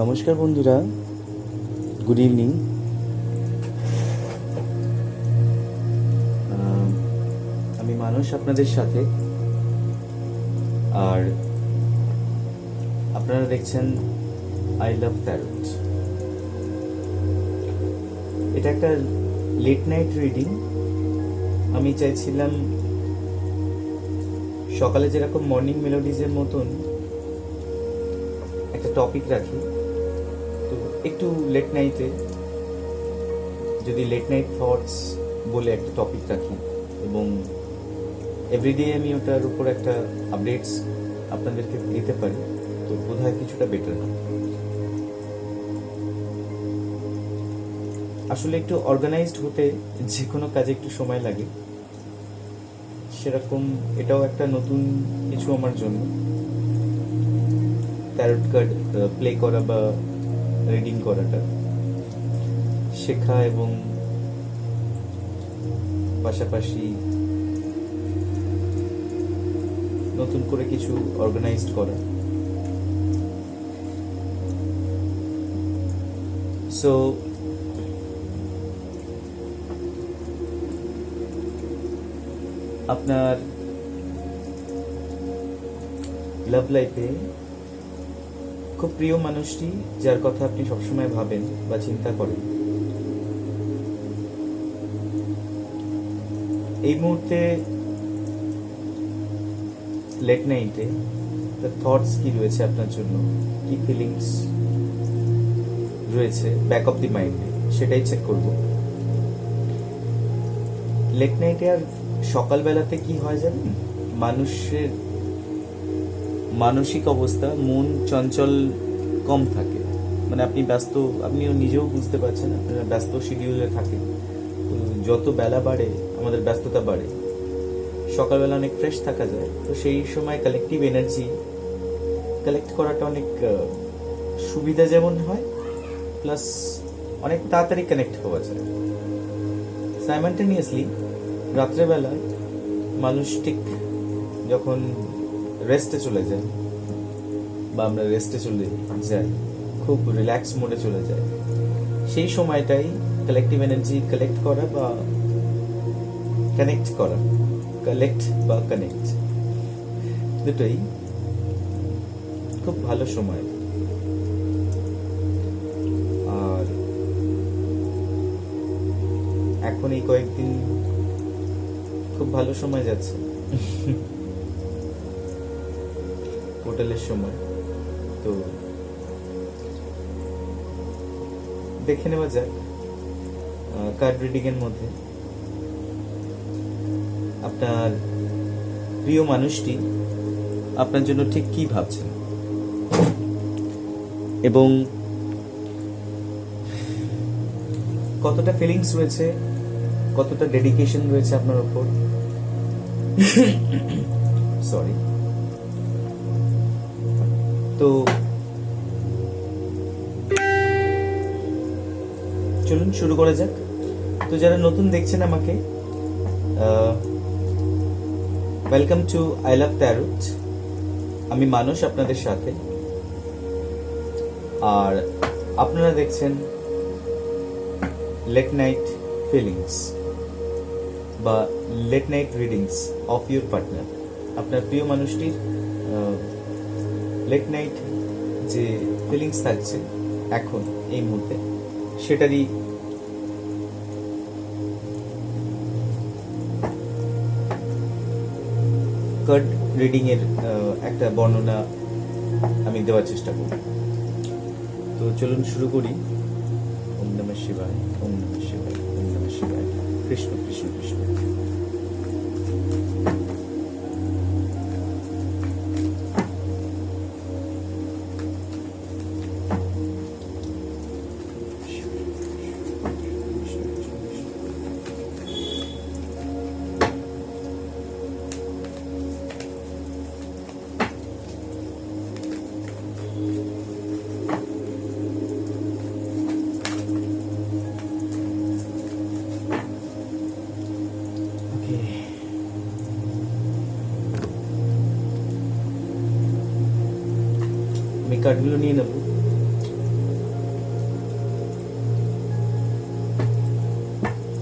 নমস্কার বন্ধুরা, good evening. আমি মানস আপনাদের সাথে, আর আপনারা দেখছেন আই লাভ ট্যারোট। এটা একটা লেট নাইট রিডিং। আমি চাইছিলাম সকালে যেরকম মর্নিং মেলোডিজের মতন একটা টপিক রাখি, তো একটু লেট নাইটে যদি লেট নাইট থটস বলে একটা টপিক রাখি এবং এভরিডে আমি ওটার উপর একটা আপডেটস আপনাদেরকে দিতে পারি, তো বোধহয় কিছুটা বেটার। আসলে একটু অর্গানাইজড হতে যে কোনো কাজে একটু সময় লাগে, সেরকম এটাও একটা নতুন কিছু আমার জন্য। ট্যারোট কার্ড প্লে করা বা রিডিং করাটা শেখা এবং পাশাপাশি নতুন করে কিছু অর্গানাইজড করা। সো আপনার লাভ লাইফে খুব প্রিয় মানুষটি, যার কথা আপনি সবসময় ভাবেন বা চিন্তা করেন, এই মুহূর্তে লেট নাইটে তার থটস কি রয়েছে আপনার জন্য, কি ফিলিংস রয়েছে ব্যাক অফ দি মাইন্ডে, সেটাই চেক করব। লেট নাইটে আর সকালবেলাতে কি হয় জানেন, মানুষের মানসিক অবস্থা, মন চঞ্চল কম থাকে। মানে আপনি ব্যস্ত, আপনিও নিজেও বুঝতে পারছেন, আপনারা ব্যস্ত শিডিউলে থাকেন। তো যত বেলা বাড়ে আমাদের ব্যস্ততা বাড়ে, সকালবেলা অনেক ফ্রেশ থাকা যায়, তো সেই সময় কালেকটিভ এনার্জি কালেক্ট করাটা অনেক সুবিধা যেমন হয়, প্লাস অনেক তাড়াতাড়ি কানেক্ট হওয়া যায়। সাইমালটেনিয়াসলি রাত্রেবেলা মানুষ ঠিক যখন রেস্টে চলে যায় বা আমরা রেস্টে চলে যাই, খুব রিল্যাক্স মোডে চলে যায়, সেই সময়টাই কালেকটিভ এনার্জি কালেক্ট করা বা কানেক্ট করা, কালেক্ট বা কানেক্ট দুটোই খুব ভালো সময়। আর এখন এই কয়েকদিন খুব ভালো সময় যাচ্ছে, হোটেলের সময়। তো দেখে নেওয়া যাক কার্ড রিডিং এর মধ্যে আপনার প্রিয় মানুষটি আপনার জন্য ঠিক কি ভাবছেন এবং কতটা ফিলিংস রয়েছে, কতটা ডেডিকেশন রয়েছে আপনার উপর। সরি। তো চলুন শুরু করা যাক। তো যারা নতুন দেখছেন আমাকে, welcome to I love tarot. আমি মানস আপনাদের সাথে, আর আপনারা দেখছেন লেট নাইট ফিলিংস বা late night readings of your partner. আপনার প্রিয় মানুষটির লেট নাইট যে ফিলিংস থাকছে এখন এই মুহূর্তে, সেটারই কার্ড রিডিং এর একটা বর্ণনা আমি দেওয়ার চেষ্টা করব। তো চলুন শুরু করি। ওম নমঃ শিবায়, ওম নমঃ শিবায়, ওম নমঃ শিবায়। কৃষ্ণ কৃষ্ণ কৃষ্ণ। কার্ডগুলো নিয়ে নেব।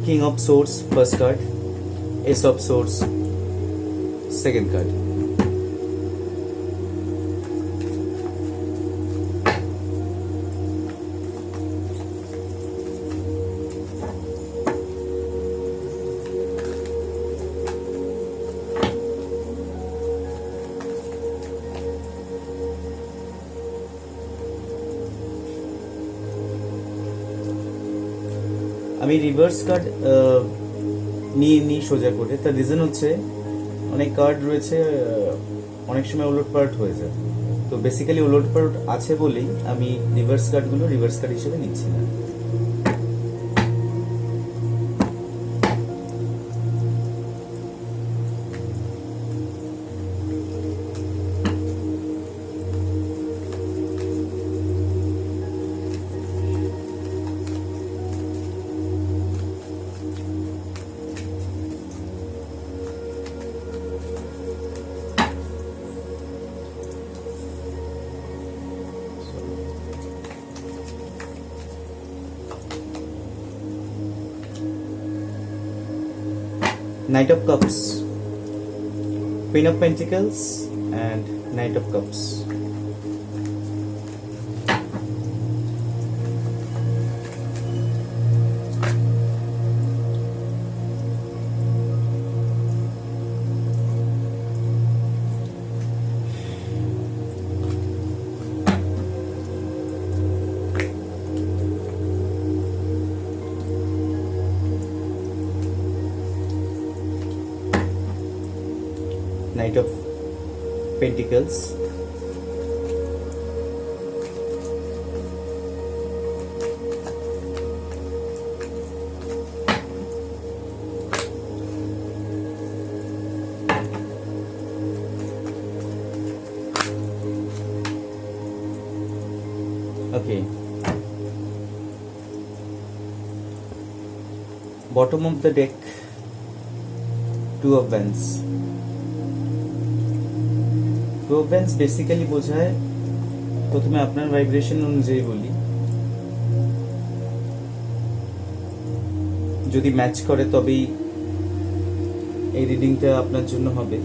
King of swords first card, S of swords second card. আমি রিভার্স কার্ড নিয়ে নিই সোজা করে, তার রিজন হচ্ছে অনেক কার্ড রয়েছে, অনেক সময় উলটপালট হয়ে যায়। তো বেসিক্যালি উলটপালট আছে বলেই আমি রিভার্স কার্ডগুলো রিভার্স কার্ড হিসেবে নিচ্ছি না। Knight of Cups, Queen of Pentacles and Knight of Cups. Knight of Pentacles, okay. Bottom of the deck, Two of Wands. Two of Wands basically বোঝায়, প্রথমে আপনার ভাইব্রেশন অনুযায়ী বলি, যদি ম্যাচ করে তবেই এই রিডিংটা আপনার জন্য হবে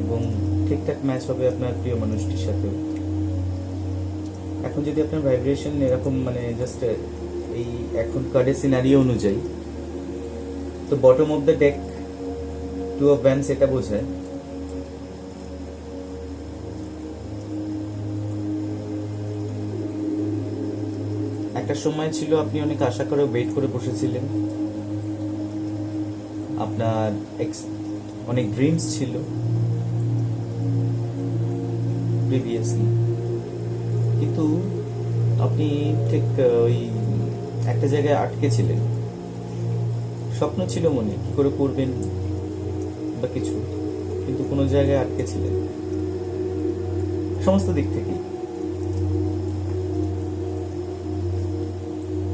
এবং ঠিকঠাক ম্যাচ হবে আপনার প্রিয় মানুষটির সাথেও। এখন যদি আপনার ভাইব্রেশন এরকম মানে জাস্ট এই এখন কার্ডের সিনারিও অনুযায়ী, তো bottom of the deck two of wands এটা বোঝায় একটা সময় ছিল আপনি অনেক আশা করে ওয়েট করে বসেছিলেন, আপনার অনেক ড্রিমস ছিল প্রিভিয়াসলি, কিন্তু আপনি ঠিক ওই একটা জায়গায় আটকে ছিলেন। স্বপ্ন ছিল মনে কি করে করবেন বা কিছু, কিন্তু কোনো জায়গায় আটকে ছিলেন সমস্ত দিক থেকে।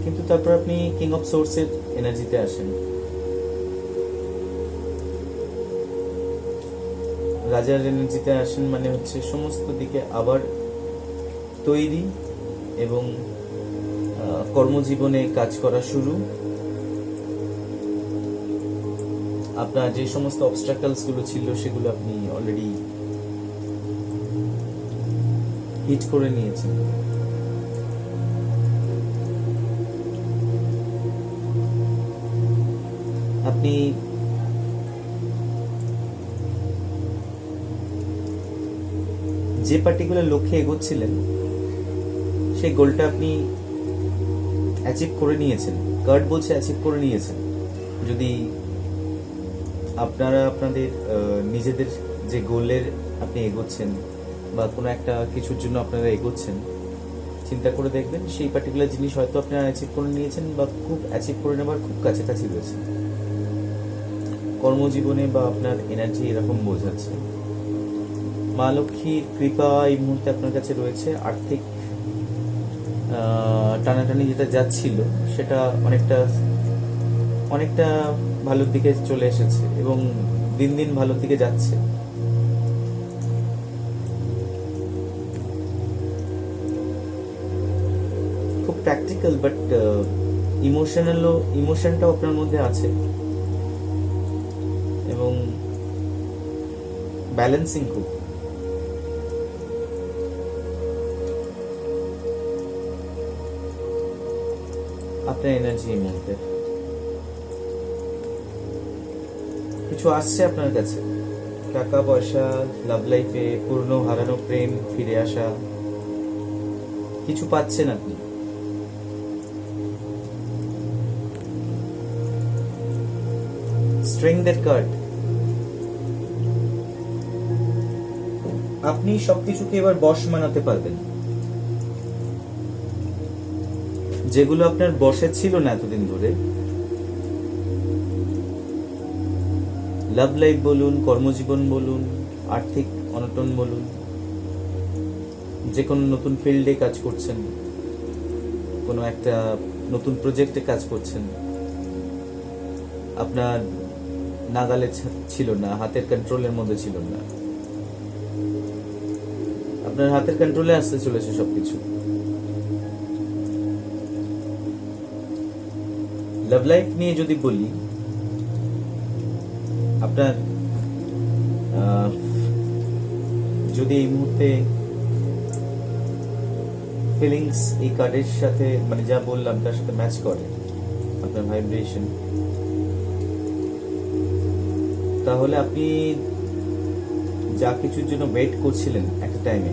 কিন্তু তারপর আপনি কিং অফ সোর্সের এনার্জিতে আসেন, রাজার এনার্জিতে আসেন, মানে হচ্ছে সমস্ত দিকে আবার তৈরি এবং কর্মজীবনে কাজ করা শুরু। আপনার যে সমস্ত অবস্ট্রাকলস গুলো ছিল সেগুলো আপনি অলরেডি হিট করে নিয়েছেন। আপনি যে পার্টিকুলার লক্ষ্যে এগোচ্ছিলেন সেই গোলটা আপনি অ্যাচিভ করে নিয়েছেন, কার্ড বলছে অ্যাচিভ করে নিয়েছেন। যদি আপনারা আপনাদের নিজেদের যে গোলের আপনি এগোচ্ছেন বা কোনো একটা কিছুর জন্য আপনারা এগোচ্ছেন, চিন্তা করে দেখবেন সেই পার্টিকুলার জিনিস হয়তো আপনারা অ্যাচিভ করে নিয়েছেন বা খুব অ্যাচিভ করে নেবার খুব কাছাকাছি রয়েছে। কর্মজীবনে বা আপনার এনার্জি এরকম বোঝাচ্ছে। মা লক্ষ্মীর কৃপা এই মুহূর্তে আপনার কাছে রয়েছে। আর্থিক টানাটানি যেটা যাচ্ছিল সেটা অনেকটা ভালোর দিকে চলে এসেছে এবং দিন দিন ভালোর দিকে যাচ্ছে। প্র্যাকটিক্যাল, বাট ইমোশনটাও আপনার মধ্যে আছে, এবং ব্যালেন্সিং খুব। আপনার এনার্জি এই মুহূর্তে কিছু আসছে আপনার কাছে, টাকা পয়সা, লাভ লাইফে পুরনো হারানো প্রেম ফিরে আসা, কিছু পাচ্ছেন আপনি। স্ট্রেংথের কার্ড, আপনি সবকিছুকে এবার বশ মানাতে পারবেন। যেগুলো আপনার বশে ছিল না এতদিন ধরে, লাভ লাইফ বলুন, কর্মজীবন বলুন, আর্থিক অনটন বলুন, যে কোনো নতুন ফিল্ডে কাজ করছেন, কোনো একটা নতুন প্রজেক্টে কাজ করছেন, আপনার নাগালে ছিল না, হাতের কন্ট্রোলের মধ্যে ছিল না, আপনার হাতের কন্ট্রোলে আসতে চলেছে সবকিছু। লাভ লাইফ নিয়ে যদি বলি, আপনার যদি এই মুহূর্তে ফিলিংস এই কার্ডের সাথে, মানে যা বললাম তার সাথে ম্যাচ করে আপনার ভাইব্রেশন, তাহলে আপনি যা কিছুর জন্য ওয়েট করছিলেন একটা টাইমে,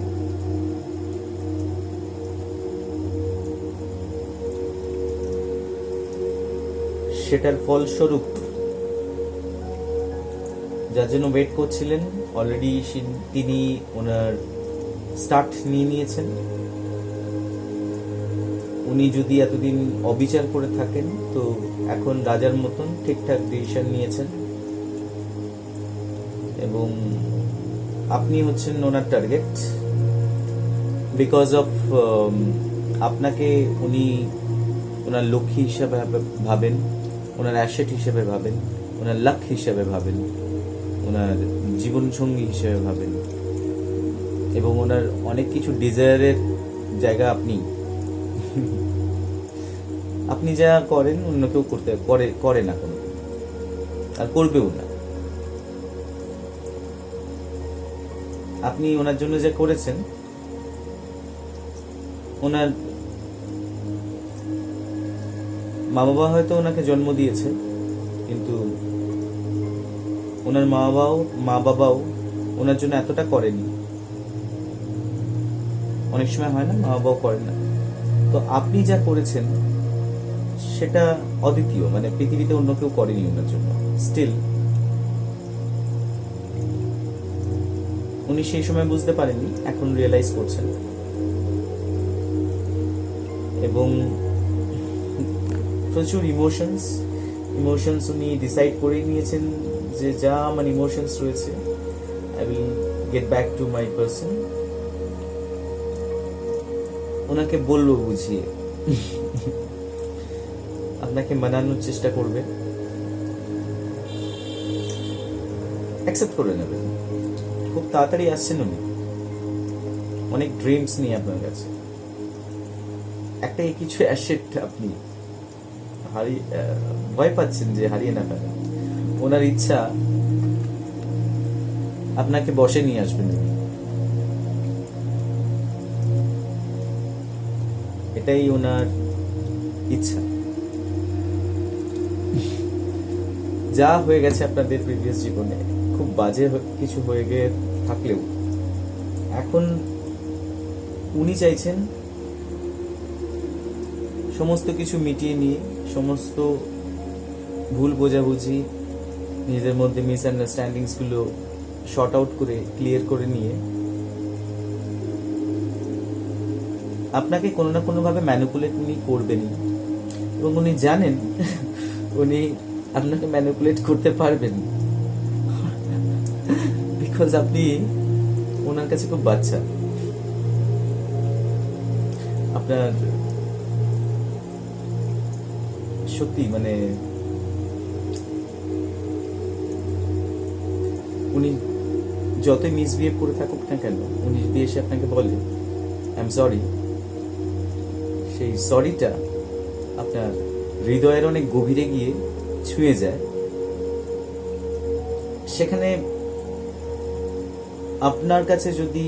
সেটার ফলস্বরূপ যার জন্য ওয়েট করছিলেন অলরেডি তিনি ওনার স্টার্ট নিয়ে নিয়েছেন। উনি যদি এতদিন অবিচার করে থাকেন, তো এখন রাজার মতন ঠিকঠাক ডিসিশন নিয়েছেন, এবং আপনি হচ্ছেন ওনার টার্গেট। বিকজ অফ আপনাকে উনি ওনার লক্ষ্মী হিসাবে ভাবেন, ওনার অ্যাসেট হিসেবে ভাবেন, ওনার লাক হিসেবে ভাবেন, ওনার জীবনসঙ্গী হিসেবে ভাবেন, এবং ওনার অনেক কিছু ডিজায়ারের জায়গা আপনি। আপনি যা করেন অন্য কেউ করে না কোনো, আর করবেও না। আপনি ওনার জন্য যা করেছেন, ওনার মা বাবা হয়তো ওনাকে জন্ম দিয়েছে, কিন্তু ওনার মা বাবাও ওনার জন্য এতটা করেনি। অনেক সময় হয় না, মা বাবাও করেন না। তো আপনি যা করেছেন সেটা অদ্বিতীয়, মানে পৃথিবীতে অন্য কেউ করেনি ওনার জন্য। স্টিল উনি সেই সময় বুঝতে পারেননি, এখন রিয়েলাইজ করছেন, এবং প্রচুর ইমোশনস উনি ডিসাইড করে নিয়েছেন যে যা আমার ইমোশনস রয়েছে, I will get back to my person. ওনাকে বলবো বুঝিয়ে, আপনাকে মানানোর চেষ্টা করবে, অ্যাকসেপ্ট করে নেবেন। খুব তাড়াতাড়ি আসছেন উনি, অনেক ড্রিমস নিয়ে আপনার কাছে। একটা কিছু অ্যাসেট আপনি ভয় পাচ্ছেন যে হারিয়ে না ফেলেন। ওনার ইচ্ছা আপনাকে বসে নিয়ে আসবেন, এটাই ওনার ইচ্ছা। যা হয়ে গেছে আপনাদের প্রিভিয়াস জীবনে, খুব বাজে কিছু হয়ে গিয়ে থাকলেও, এখন উনি চাইছেন সমস্ত কিছু মিটিয়ে নিয়ে, সমস্ত ভুল বোঝাবুঝি, নিজেদের মধ্যে মিসআন্ডারস্ট্যান্ডিংস গুলো শর্ট আউট করে, ক্লিয়ার করে নিয়ে আপনাকে কোনো না কোনো ভাবে ম্যানিপুলেট উনি করবেনই, এবং উনি জানেন উনি আপনাকে ম্যানিপুলেট করতে পারবেন, বিকজ আপনি ওনার কাছে খুব বাচ্চা। আপনার সত্যি মানে উনি যতই মিসবিহেভ করে থাকুক না কেন, উনি যদি এসে আপনাকে বলে আই এম সরি, সেই সরিটা আপনার হৃদয়ের অনেক গভীরে গিয়ে ছুঁয়ে যায়। সেখানে আপনার কাছে যদি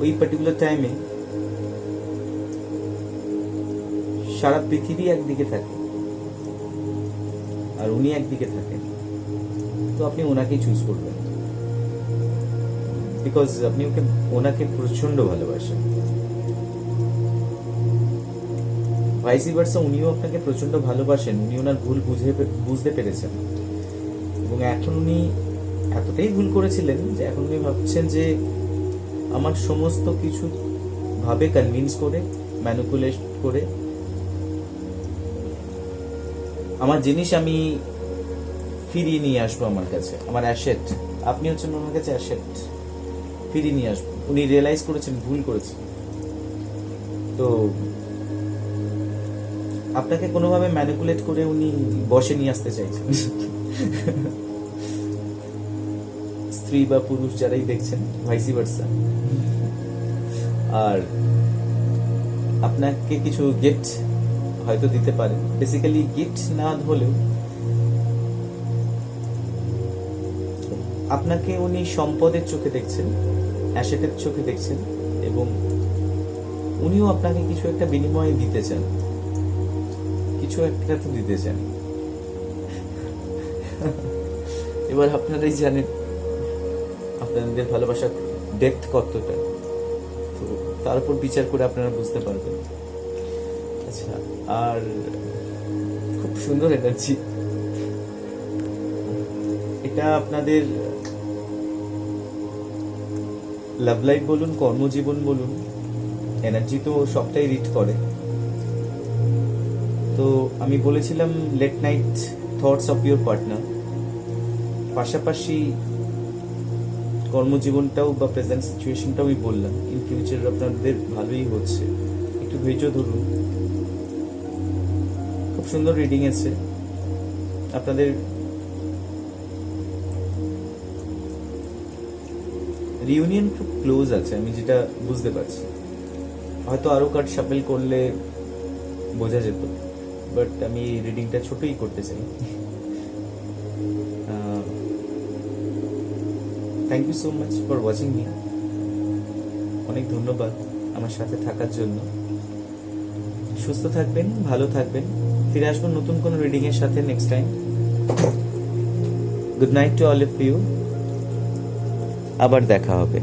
ওই পার্টিকুলার টাইমে সারা পৃথিবী একদিকে থাকে আর উনি একদিকে থাকেন, তো আপনি ওনাকেই চুজ করবেন, বিকজ আপনি ওনাকে প্রচন্ড ভালোবাসেন। ভাইসি ভার্সা, উনিও আপনাকে প্রচন্ড ভালোবাসেন। উনি ওনার ভুল বুঝতে পেরেছেন, এবং এখন উনি এতটাই ভুল করেছিলেন যে এখন উনি ভাবছেন যে আমার সমস্ত কিছু ভাবে কনভিন্স করে, ম্যানিপুলেট করে আমার জিনিস আমি ফিরিয়ে নিয়ে আসবো আমার কাছে, আমার অ্যাসেট। আপনি হচ্ছেন ওনার কাছে অ্যাসেট, ফিরিয়ে নিয়ে আসবো। উনি রিয়েলাইজ করেছেন ভুল করেছেন, তো আপনাকে কোনোভাবে ম্যানিপুলেট করে উনি বসে নিয়ে আসতে চাইছেন। স্ত্রী বা পুরুষ যারাই দেখছেন, ভাইসি ভার্সা। আর আপনাকে কিছু গিফট হয়তো দিতে পারে, বেসিক্যালি গিফট না হলেও আপনাকে উনি সম্পদের চোখে দেখছেন, অ্যাসেটের চোখে দেখছেন, এবং উনিও আপনাকে কিছু একটা বিনিময়ে দিতে চান, কিছু একটা তো দিতে চান। এবার আপনারাই জানেন আপনাদের ভালোবাসার ডেপথ কতটা, তো তার উপর বিচার করে আপনারা বুঝতে পারবেন। আচ্ছা, আর খুব সুন্দর এনার্জি এটা। আপনাদের লাভ লাইফ বলুন, কর্মজীবন বলুন, এনার্জি তো সবটাই রিড করে। তো আমি বলেছিলাম late night thoughts of your partner, পাশাপাশি কর্মজীবনটাও বা প্রেজেন্ট সিচুয়েশনটাও আমি বললাম। ইন ফিউচার আপনাদের ভালোই হচ্ছে, একটু ধৈর্য ধরুন। খুব সুন্দর রিডিং আছে। আপনাদের রিউনিয়ন খুব ক্লোজ আছে, আমি যেটা বুঝতে পারছি। হয়তো আরো কার্ড শাফেল করলে বোঝা যেত, বাট আমি রিডিংটা ছোটই করতে চাই। Thank you so much for watching me. অনেক ধন্যবাদ আমার সাথে থাকার জন্য। সুস্থ থাকবেন, ভালো থাকবেন। ফিরে আসবো নতুন কোনো রিডিং এর সাথে next time. Good night to all of you. আবার দেখা হবে।